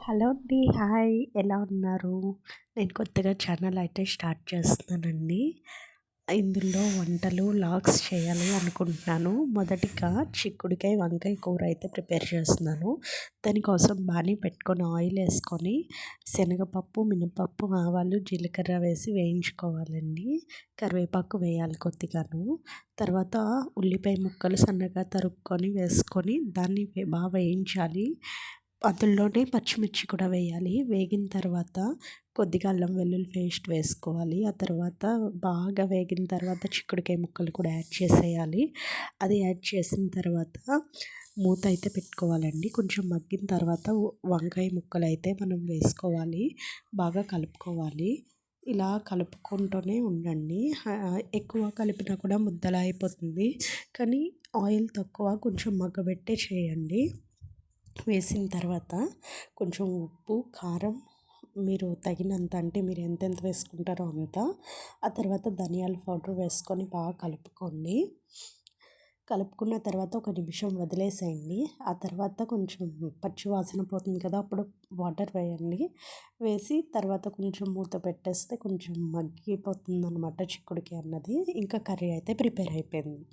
Hello అండి. Hi. ఎలా ఉన్నారు? నేను కొత్తగా ఛానల్ అయితే స్టార్ట్ చేస్తున్నానండి. ఇందులో వంటలు, వ్లాగ్స్ చేయాలి అనుకుంటున్నాను. మొదటిగా చిక్కుడుకాయ, వంకాయ కూర అయితే ప్రిపేర్ చేస్తున్నాను. దానికోసం బాణీ పెట్టుకొని ఆయిల్ వేసుకొని శనగపప్పు, మినపప్పు, ఆవాలు, జీలకర్ర వేసి వేయించుకోవాలండి. కరివేపాకు వేయాలి కొద్దిగాను. తర్వాత ఉల్లిపాయ ముక్కలు సన్నగా తరుక్కొని వేసుకొని దాన్ని బాగా వేయించాలి. అందులోనే పచ్చిమిర్చి కూడా వేయాలి. వేగిన తర్వాత కొద్దిగా అల్లం వెల్లుల్లి పేస్ట్ వేసుకోవాలి. ఆ తర్వాత బాగా వేగిన తర్వాత చిక్కుడుకాయ ముక్కలు కూడా యాడ్ చేసేయాలి. అది యాడ్ చేసిన తర్వాత మూత అయితే పెట్టుకోవాలండి. కొంచెం మగ్గిన తర్వాత వంకాయ ముక్కలు అయితే మనం వేసుకోవాలి. బాగా కలుపుకోవాలి. ఇలా కలుపుకుంటూనే ఉండండి. ఎక్కువ కలిపినా కూడా ముద్దలా అయిపోతుంది. కానీ ఆయిల్ తక్కువ కొంచెం మగ్గబెట్టే చేయండి. వేసిన తర్వాత కొంచెం ఉప్పు, కారం మీరు తగినంత, అంటే మీరు ఎంతెంత వేసుకుంటారో అంత. ఆ తర్వాత ధనియాల పౌడర్ వేసుకొని బాగా కలుపుకోండి. కలుపుకున్న తర్వాత ఒక నిమిషం వదిలేసేయండి. ఆ తర్వాత కొంచెం పచ్చి వాసన పోతుంది కదా, అప్పుడు వాటర్ వేయండి. వేసి తర్వాత కొంచెం మూత పెట్టేస్తే కొంచెం మగ్గిపోతుంది అనమాట చిక్కుడుకాయ అన్నది. ఇంకా కర్రీ అయితే ప్రిపేర్ అయిపోయింది.